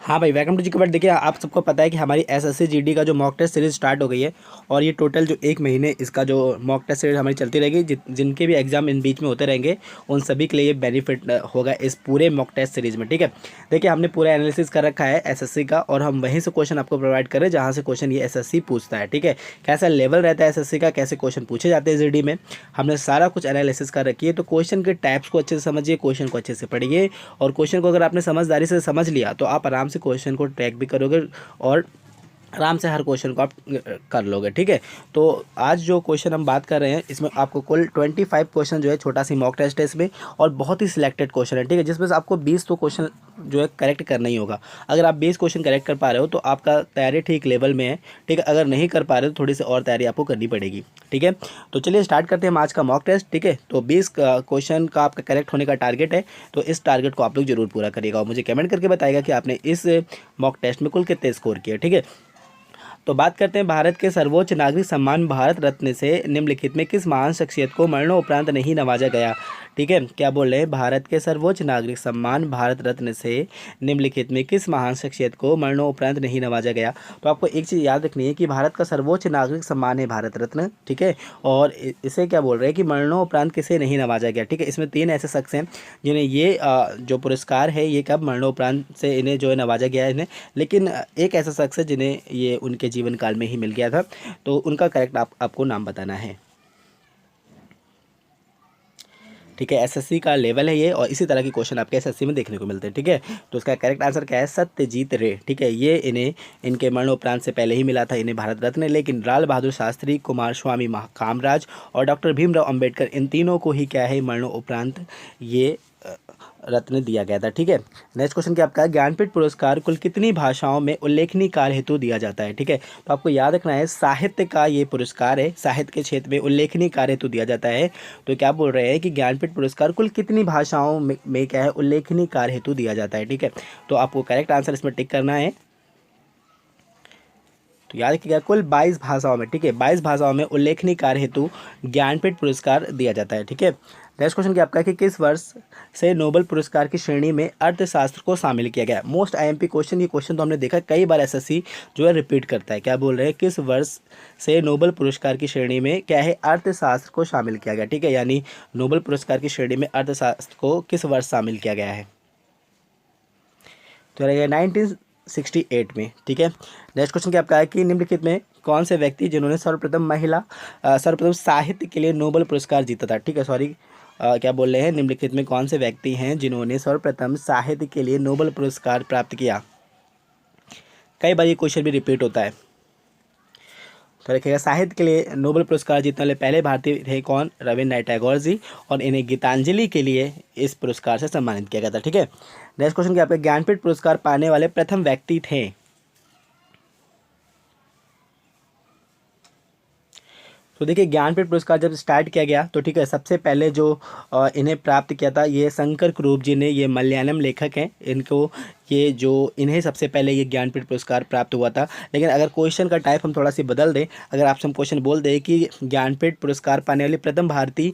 हाँ भाई, welcome to जी कबड्डी। देखिए, आप सबको पता है कि हमारी एसएससी जीडी का जो मॉक टेस्ट सीरीज स्टार्ट हो गई है और ये टोटल जो 1 महीने इसका जो मॉक टेस्ट सीरीज हमारी चलती रहेगी। जिनके भी एग्जाम इन बीच में होते रहेंगे उन सभी के लिए ये बेनिफिट होगा इस पूरे मॉक टेस्ट सीरीज में। ठीक है, देखिए हमने पूरा एनालिसिस कर रखा है एसएससी का और हम वहीं से क्वेश्चन आपको प्रोवाइड करें जहाँ से क्वेश्चन ये एसएससी पूछता है। ठीक है, कैसा लेवल रहता है एसएससी का, कैसे क्वेश्चन पूछे जाते हैं जीडी में, हमने सारा कुछ एनालिसिस कर रखी है। तो क्वेश्चन के टाइप्स को अच्छे से समझिए, क्वेश्चन को अच्छे से पढ़िए और क्वेश्चन को अगर आपने समझदारी से समझ लिया तो आप आराम से क्वेश्चन को ट्रैक भी करोगे और आराम से हर क्वेश्चन को आप कर लोगे। ठीक है, तो आज जो क्वेश्चन हम बात कर रहे हैं इसमें आपको कुल 25 क्वेश्चन जो है छोटा सी मॉक टेस्ट है इसमें और बहुत ही सिलेक्टेड क्वेश्चन है। ठीक है, जिसमें से आपको 20 तो क्वेश्चन जो है करेक्ट करना ही होगा। अगर आप 20 क्वेश्चन करेक्ट कर पा रहे हो तो आपका तैयारी ठीक लेवल में है। ठीक है, अगर नहीं कर पा रहे हो तो थोड़ी सी और तैयारी आपको करनी पड़ेगी। ठीक है, तो चलिए स्टार्ट करते हैं हम आज का मॉक टेस्ट। ठीक है, तो 20 क्वेश्चन का आपका करेक्ट होने का टारगेट है, तो इस टारगेट को आप लोग जरूर पूरा करिएगा और मुझे कमेंट करके बताइएगा कि आपने इस मॉक टेस्ट में कुल कितने स्कोर किए। ठीक है, तो बात करते हैं भारत के सर्वोच्च नागरिक सम्मान भारत रत्न से निम्नलिखित में किस महान शख्सियत को मरणोपरांत नहीं नवाजा गया। ठीक है, क्या बोल रहे हैं, भारत के सर्वोच्च नागरिक सम्मान भारत रत्न से निम्नलिखित में किस महान शख्सियत को मरणोपरांत नहीं नवाजा गया। तो आपको एक चीज़ याद रखनी है कि भारत का सर्वोच्च नागरिक सम्मान है भारत रत्न। ठीक है, और इसे क्या बोल रहे हैं कि मरणोपरांत किसे नहीं नवाजा गया। ठीक है, इसमें 3 ऐसे शख्स हैं जिन्हें ये जो पुरस्कार है ये कब मरणोपरांत से इन्हें जो है नवाजा गया है इन्हें, लेकिन एक ऐसा शख्स है जिन्हें ये उनके जीवन काल में ही मिल गया था। तो उनका करेक्ट आपको नाम बताना है। ठीक है, एसएससी का लेवल है ये और इसी तरह के क्वेश्चन आपके एसएससी में देखने को मिलते हैं। ठीक है, तो इसका करेक्ट आंसर क्या है, सत्यजीत रे। ठीक है, ये इन्हें इनके मरणोपरांत से पहले ही मिला था इन्हें भारत रत्न, लेकिन लाल बहादुर शास्त्री, कुमार स्वामी कामराज और डॉक्टर भीमराव अंबेडकर इन तीनों को ही क्या है मरणोपरांत ये रत्न दिया गया था। ठीक है, नेक्स्ट क्वेश्चन क्या आपका है, ज्ञानपीठ पुरस्कार कुल कितनी भाषाओं में उल्लेखनीय कार्य हेतु दिया जाता है। ठीक है, तो आपको याद रखना है साहित्य का ये पुरस्कार है, साहित्य के क्षेत्र में उल्लेखनीय कार्य हेतु दिया जाता है। तो क्या बोल रहे हैं कि ज्ञानपीठ पुरस्कार कुल कितनी भाषाओं में क्या है उल्लेखनीय कार्य हेतु दिया जाता है। ठीक है, तो आपको करेक्ट आंसर इसमें टिक करना है। तो याद रखिएगा कुल 22 भाषाओं में। ठीक है, 22 भाषाओं में उल्लेखनीय कार्य हेतु ज्ञानपीठ पुरस्कार दिया जाता है। ठीक है, नेक्स्ट क्वेश्चन क्या आपका है कि किस वर्ष से नोबेल पुरस्कार की श्रेणी में अर्थशास्त्र को शामिल किया गया। मोस्ट आईएमपी क्वेश्चन, ये क्वेश्चन तो हमने देखा कई बार एसएससी जो है रिपीट करता है। क्या बोल रहे हैं, किस वर्ष से नोबेल पुरस्कार की श्रेणी में क्या है अर्थशास्त्र को शामिल किया गया। ठीक है, यानी नोबेल पुरस्कार की श्रेणी में अर्थशास्त्र को किस वर्ष शामिल किया गया है, तो रहेगा 1968 में। ठीक है, नेक्स्ट क्वेश्चन क्या आपका है कि निम्नलिखित में कौन से व्यक्ति जिन्होंने सर्वप्रथम साहित्य के लिए नोबेल पुरस्कार जीता था। ठीक है, सॉरी क्या बोल रहे हैं, निम्नलिखित में कौन से व्यक्ति हैं जिन्होंने सर्वप्रथम साहित्य के लिए नोबेल पुरस्कार प्राप्त किया। कई बार ये क्वेश्चन भी रिपीट होता है। तो देखिएगा साहित्य के लिए नोबेल पुरस्कार जीतने वाले पहले भारतीय थे कौन, रविन्द्रनाथ टैगोर जी, और इन्हें गीतांजलि के लिए इस पुरस्कार से सम्मानित किया गया था। ठीक है, नेक्स्ट क्वेश्चन क्या आपके ज्ञानपीठ पुरस्कार पाने वाले प्रथम व्यक्ति थे। तो देखिए ज्ञानपीठ पुरस्कार जब स्टार्ट किया गया तो ठीक है सबसे पहले जो इन्हें प्राप्त किया था ये शंकर कुरूप जी ने, ये मलयालम लेखक हैं, इनको ये जो इन्हें सबसे पहले ये ज्ञानपीठ पुरस्कार प्राप्त हुआ था। लेकिन अगर क्वेश्चन का टाइप हम थोड़ा सी बदल दें, अगर आपसे हम क्वेश्चन बोल दें कि ज्ञानपीठ पुरस्कार पाने वाली प्रथम भारतीय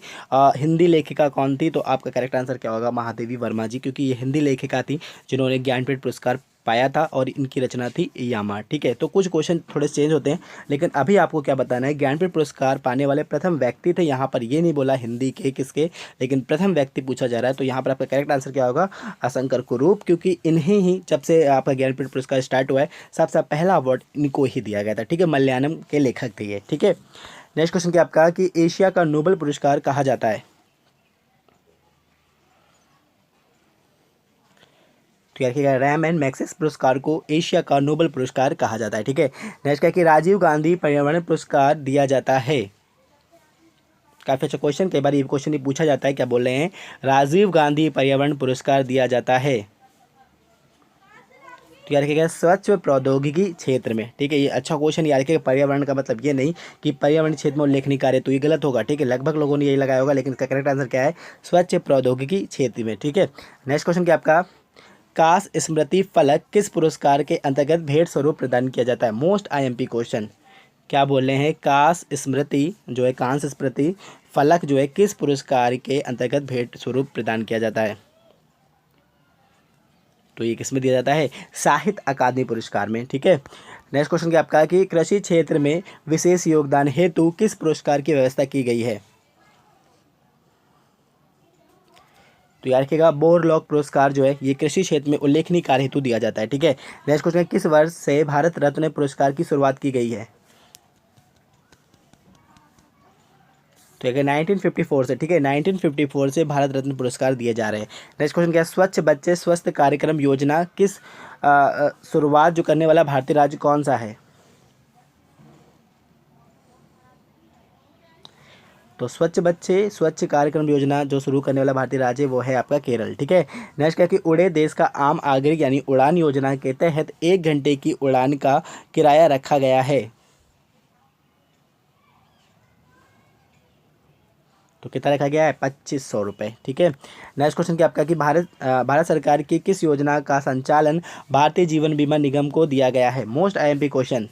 हिंदी लेखिका कौन थी, तो आपका करेक्ट आंसर क्या होगा, महादेवी वर्मा जी, क्योंकि ये हिंदी लेखिका थी जिन्होंने ज्ञानपीठ पुरस्कार पाया था और इनकी रचना थी यामा। ठीक है, तो कुछ क्वेश्चन थोड़े चेंज होते हैं, लेकिन अभी आपको क्या बताना है, ज्ञानपीठ पुरस्कार पाने वाले प्रथम व्यक्ति थे। यहाँ पर ये नहीं बोला हिंदी के किसके, लेकिन प्रथम व्यक्ति पूछा जा रहा है। तो यहाँ पर आपका करेक्ट आंसर क्या होगा, शंकर कुरूप, क्योंकि इन्हें ही जब से आपका ज्ञानपीठ पुरस्कार स्टार्ट हुआ है सबसे पहला अवार्ड इनको ही दिया गया था। ठीक है, मलयालम के लेखक थे ये। ठीक है, नेक्स्ट क्वेश्चन क्या आपका कि एशिया का नोबेल पुरस्कार कहा जाता है। तो याद रखिएगा रैम एंड मैग्सेसे पुरस्कार को एशिया का नोबेल पुरस्कार कहा जाता है। ठीक है, नेक्स्ट क्या कि राजीव गांधी पर्यावरण पुरस्कार दिया जाता है। काफ़ी अच्छा क्वेश्चन, कई बार ये क्वेश्चन ही पूछा जाता है, क्या बोल रहे हैं, राजीव गांधी पर्यावरण पुरस्कार दिया जाता है। तो याद रखिएगा स्वच्छ प्रौद्योगिकी क्षेत्र में। ठीक है, ये अच्छा क्वेश्चन, याद रखिएगा पर्यावरण का मतलब ये नहीं कि पर्यावरण क्षेत्र में उल्लेखनीय कार्य, तो ये गलत होगा। ठीक है, लगभग लोगों ने यही लगाया होगा, लेकिन इसका करेक्ट आंसर क्या है, स्वच्छ प्रौद्योगिकी क्षेत्र में। ठीक है, नेक्स्ट क्वेश्चन क्या आपका, काश स्मृति फलक किस पुरस्कार के अंतर्गत भेंट स्वरूप प्रदान किया जाता है। मोस्ट आईएमपी क्वेश्चन, क्या बोल रहे हैं, काश स्मृति जो है, कांस्य स्मृति फलक जो है किस पुरस्कार के अंतर्गत भेंट स्वरूप प्रदान किया जाता है। तो ये किस में दिया जाता है? साहित्य अकादमी पुरस्कार में। ठीक है, नेक्स्ट क्वेश्चन क्या आपका कि कृषि क्षेत्र में विशेष योगदान हेतु किस पुरस्कार की व्यवस्था की गई है? तो याद रखिएगा बोरलॉग पुरस्कार जो है ये कृषि क्षेत्र में उल्लेखनीय कार्य हेतु दिया जाता है। ठीक है, नेक्स्ट क्वेश्चन किस वर्ष से भारत रत्न पुरस्कार की शुरुआत की गई है? तो अगर 1954 से, ठीक है, 1954 से भारत रत्न पुरस्कार दिए जा रहे हैं। नेक्स्ट क्वेश्चन क्या है? स्वच्छ बच्चे स्वस्थ कार्यक्रम योजना किस शुरुआत जो करने वाला भारतीय राज्य कौन सा है? तो स्वच्छ बच्चे स्वच्छ कार्यक्रम योजना जो शुरू करने वाला भारतीय राज्य वो है आपका केरल। ठीक है, नेक्स्ट क्या कि उड़े देश का आम नागरिक यानी उड़ान योजना के तहत 1 घंटे की उड़ान का किराया रखा गया है। तो कितना रखा गया है? 2500 रुपये। ठीक है, नेक्स्ट क्वेश्चन क्या आपका कि भारत सरकार की किस योजना का संचालन भारतीय जीवन बीमा निगम को दिया गया है? Most IMP question.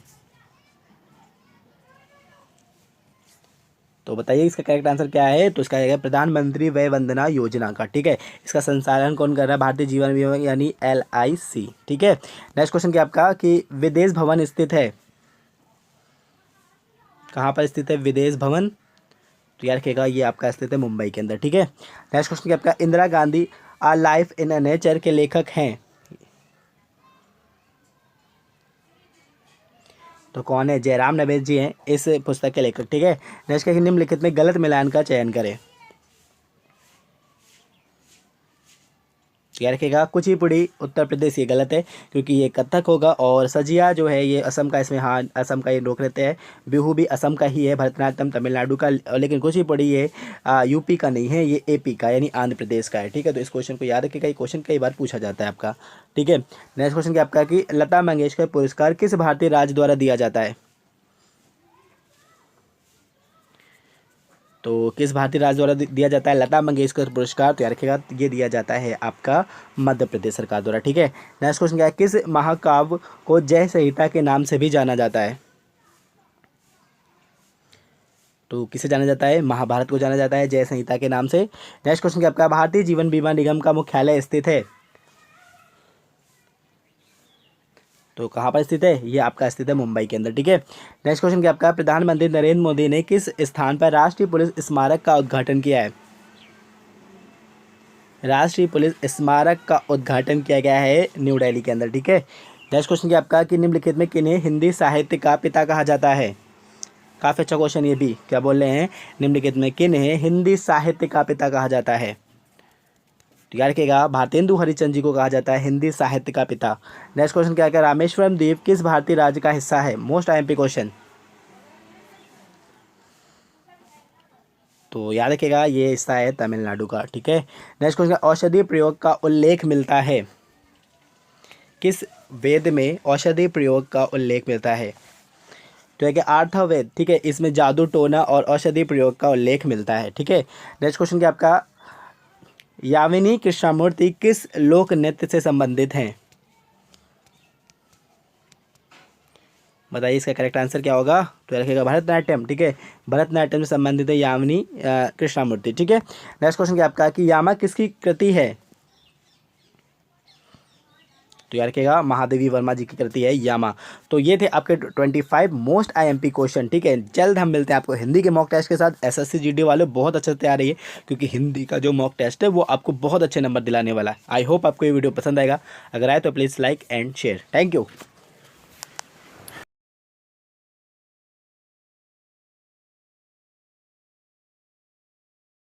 तो बताइए इसका करेक्ट आंसर क्या है? तो इसका है प्रधानमंत्री वय वंदना योजना का। ठीक है, इसका संचालन कौन कर रहा है? भारतीय जीवन बीमा यानी LIC। ठीक है, नेक्स्ट क्वेश्चन क्या आपका कि विदेश भवन स्थित है, कहाँ पर स्थित है विदेश भवन? तो याद रखिएगा ये आपका स्थित है मुंबई के अंदर। ठीक है, नेक्स्ट क्वेश्चन क्या आपका इंदिरा गांधी आ लाइफ इन अ नेचर के लेखक हैं? तो कौन है? जयराम नवेद जी हैं इस पुस्तक के लेखक। ठीक है, नेक्स्ट क्या कि निम्नलिखित में गलत मिलान का चयन करें? याद रखिएगा कुचिपुड़ी उत्तर प्रदेश ये गलत है क्योंकि ये कथक होगा, और सजिया जो है ये असम का, इसमें हाँ असम का ये रोक लेते हैं। बिहू भी असम का ही है, भरतनाट्यम तमिलनाडु का, लेकिन कुचिपुड़ी ये यूपी का नहीं है, ये AP का यानी आंध्र प्रदेश का है। ठीक है, तो इस क्वेश्चन को याद रखिएगा, ये क्वेश्चन कई बार पूछा जाता है आपका। ठीक है, नेक्स्ट क्वेश्चन क्या आपका कि लता मंगेशकर पुरस्कार किस भारतीय राज्य द्वारा दिया जाता है? तो किस भारतीय राज्य द्वारा दिया जाता है लता मंगेशकर पुरस्कार? तो याद रखिएगा ये दिया जाता है आपका मध्य प्रदेश सरकार द्वारा। ठीक है, नेक्स्ट क्वेश्चन क्या है? किस महाकाव्य को जय संहिता के नाम से भी जाना जाता है? तो किसे जाना जाता है? महाभारत को जाना जाता है जय संहिता के नाम से। नेक्स्ट क्वेश्चन क्या आपका भारतीय जीवन बीमा निगम का मुख्यालय स्थित है? तो कहाँ पर स्थित है? ये आपका स्थित है मुंबई के अंदर। ठीक है, नेक्स्ट क्वेश्चन क्या आपका प्रधानमंत्री नरेंद्र मोदी ने किस स्थान पर राष्ट्रीय पुलिस स्मारक का उद्घाटन किया है? राष्ट्रीय पुलिस स्मारक का उद्घाटन किया गया है न्यू दिल्ली के अंदर। ठीक है, नेक्स्ट क्वेश्चन क्या आपका कि निम्नलिखित में किन्हें हिंदी साहित्य का पिता कहा जाता है? काफ़ी अच्छा क्वेश्चन ये भी, क्या बोल रहे हैं? निम्नलिखित में किन्हें हिंदी साहित्य का पिता कहा जाता है? तो याद रखिएगा भारतेंदु हरिश्चंद्र जी को कहा जाता है हिंदी साहित्य का पिता। नेक्स्ट क्वेश्चन क्या है? रामेश्वरम द्वीप किस भारतीय राज्य का हिस्सा है? Most IMP question. तो याद रखिएगा ये हिस्सा है तमिलनाडु का। ठीक है, नेक्स्ट क्वेश्चन औषधि प्रयोग का उल्लेख मिलता है? किस वेद में औषधि प्रयोग का उल्लेख मिलता है? तो है कि अथर्ववेद। ठीक है, इसमें जादू टोना और औषधि प्रयोग का उल्लेख मिलता है। ठीक है, नेक्स्ट क्वेश्चन क्या आपका यामिनी कृष्णमूर्ति किस लोक नृत्य से संबंधित हैं? बताइए इसका करेक्ट आंसर क्या होगा? तो रखिएगा भरतनाट्यम। ठीक है, भरतनाट्यम से संबंधित है यामिनी कृष्णमूर्ति। ठीक है, नेक्स्ट क्वेश्चन क्या आपका कि यामा किसकी कृति है? तो याद रखिएगा महादेवी वर्मा जी की कृति है यामा। तो ये थे आपके 25 मोस्ट IMP क्वेश्चन। ठीक है, जल्द हम मिलते हैं आपको हिंदी के मॉक टेस्ट के साथ। SSC GD वाले बहुत अच्छे से तैयार रहिए क्योंकि हिंदी का जो मॉक टेस्ट है वो आपको बहुत अच्छे नंबर दिलाने वाला है। आई होप आपको ये वीडियो पसंद आएगा। अगर आए तो please like and share. Thank you.